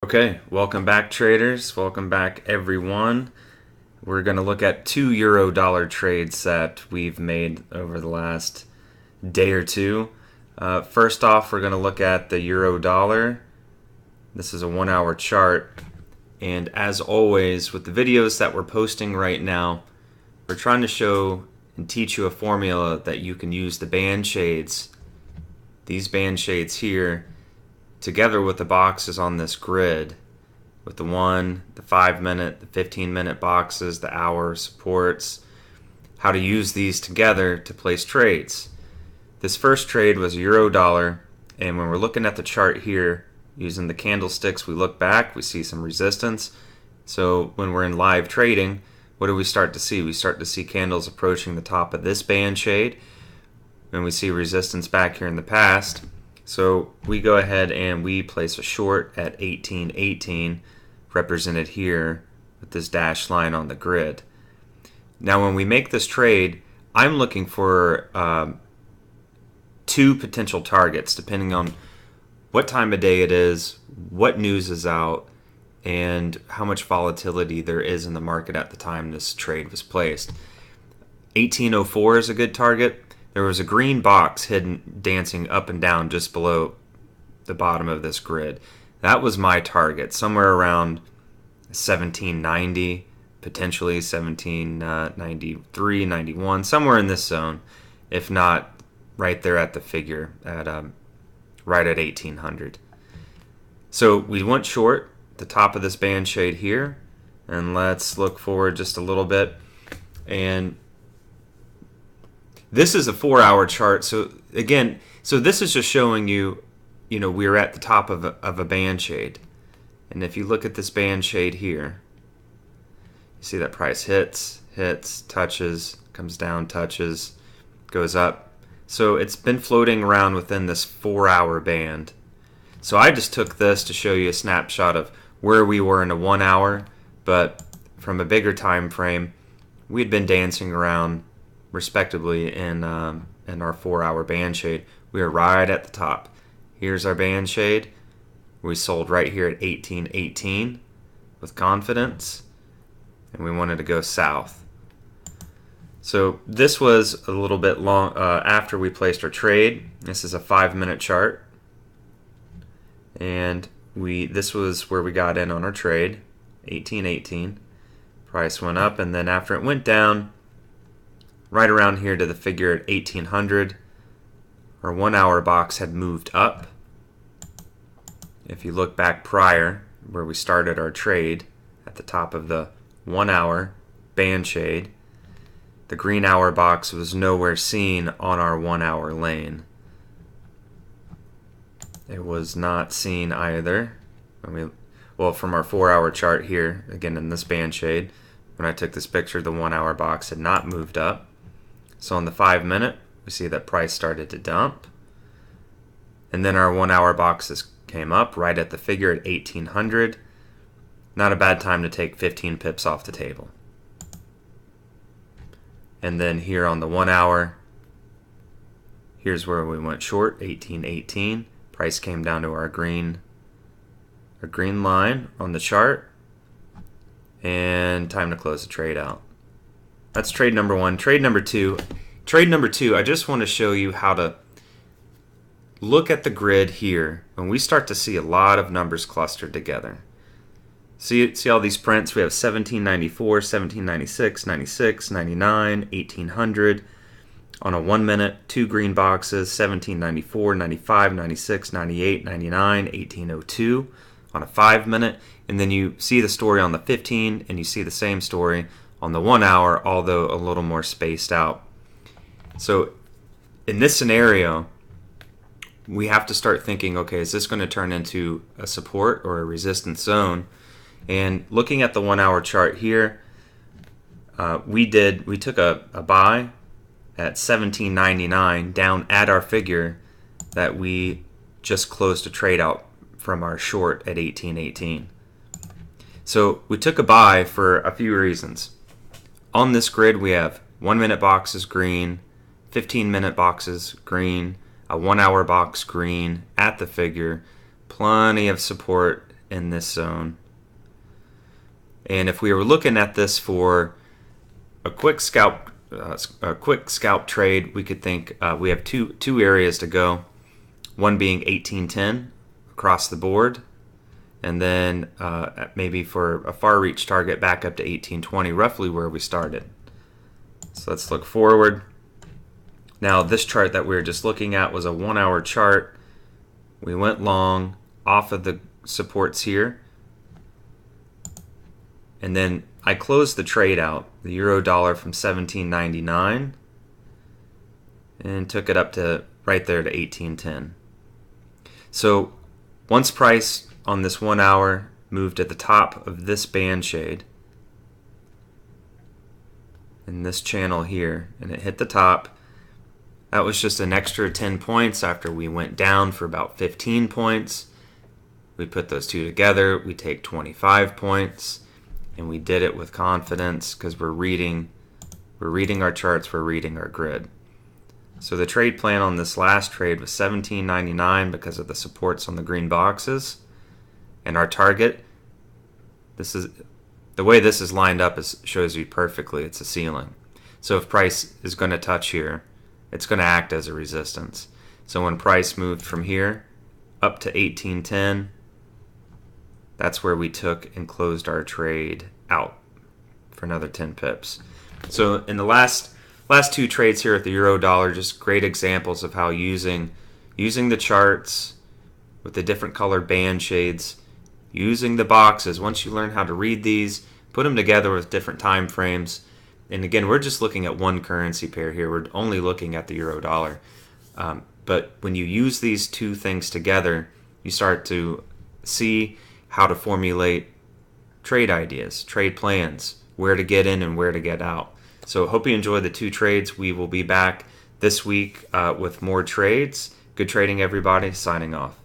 Okay, welcome back traders, welcome back everyone. We're going to look at two euro dollar trades that we've made over the last day or two. First off, we're going to look at the euro dollar. This is a 1 hour chart, and as always with the videos that we're posting right now, we're trying to show and teach you a formula that you can use the band shades, these band shades here, together with the boxes on this grid, with the 1, the 5 minute, the 15-minute boxes, the hour supports, how to use these together to place trades. This first trade was euro dollar, and when we're looking at the chart here, using the candlesticks, we look back, we see some resistance. So when we're in live trading, what do we start to see? We start to see candles approaching the top of this band shade, and we see resistance back here in the past. So we go ahead and we place a short at 18.18, represented here with this dashed line on the grid. Now when we make this trade, I'm looking for two potential targets depending on what time of day it is, what news is out, and how much volatility there is in the market at the time this trade was placed. 1804 is a good target. There was a green box hidden dancing up and down just below the bottom of this grid. That was my target, somewhere around 1790, potentially 1793, 91, somewhere in this zone, if not right there at the figure, at right at 1800. So we went short the top of this band shade here, and let's look forward just a little bit. And this is a 4 hour chart. So again, this is just showing you, we're at the top of a band shade. And if you look at this band shade here, you see that price hits, touches, comes down, touches, goes up. So it's been floating around within this 4 hour band. So I just took this to show you a snapshot of where we were in a 1 hour, but from a bigger time frame, we'd been dancing around respectively in our 4 hour band shade. We are right at the top. Here's our band shade. We sold right here at 1818 with confidence, and we wanted to go south. So this was a little bit long after we placed our trade. This is a 5 minute chart, and this was where we got in on our trade, 1818. Price went up, and then after it went down right around here to the figure at 1800, our 1 hour box had moved up. If you look back prior, where we started our trade at the top of the 1 hour band shade, the green hour box was nowhere seen on our 1 hour lane. It was not seen either. From our 4 hour chart here, again in this band shade, when I took this picture, the 1 hour box had not moved up. So on the 5 minute, we see that price started to dump. And then our 1 hour boxes came up right at the figure at 1800. Not a bad time to take 15 pips off the table. And then here on the 1 hour, here's where we went short, 1818. Price came down to our green line on the chart. And time to close the trade out. That's trade number one. Trade number two, I just want to show you how to look at the grid here when we start to see a lot of numbers clustered together. See all these prints? We have 1794, 1796, 96, 99, 1800. On a 1 minute, two green boxes, 1794, 95, 96, 98, 99, 1802. On a 5 minute, and then you see the story on the 15, and you see the same story on the 1 hour, although a little more spaced out. So in this scenario, we have to start thinking, okay, is this going to turn into a support or a resistance zone? And looking at the 1 hour chart here, we took a buy at 17.99 down at our figure that we just closed a trade out from our short at 1818. So we took a buy for a few reasons. On this grid, we have 1 minute boxes green, 15-minute boxes green, a 1 hour box green at the figure, plenty of support in this zone. And if we were looking at this for a quick scalp trade, we could think we have two areas to go. One being 1810 across the board, and then maybe for a far reach target back up to 1820, roughly where we started. So let's look forward. Now this chart that we were just looking at was a 1 hour chart. We went long off of the supports here, and then I closed the trade out, the euro dollar, from 17.99 and took it up to right there to 18.10. So once price on this 1 hour moved at the top of this band shade in this channel here, and it hit the top, that was just an extra 10 points after we went down for about 15 points. We put those two together, we take 25 points, and we did it with confidence because we're reading our charts, we're reading our grid. So the trade plan on this last trade was $17.99 because of the supports on the green boxes. And our target, this is the way this is lined up, shows you perfectly it's a ceiling. So if price is going to touch here, it's going to act as a resistance. So when price moved from here up to 18.10, that's where we took and closed our trade out for another 10 pips. So in the last two trades here at the euro dollar, just great examples of how using the charts with the different color band shades, using the boxes, once you learn how to read these, put them together with different time frames. And again, we're just looking at one currency pair here. We're only looking at the euro dollar. But when you use these two things together, you start to see how to formulate trade ideas, trade plans, where to get in and where to get out. So hope you enjoy the two trades. We will be back this week with more trades. Good trading, everybody. Signing off.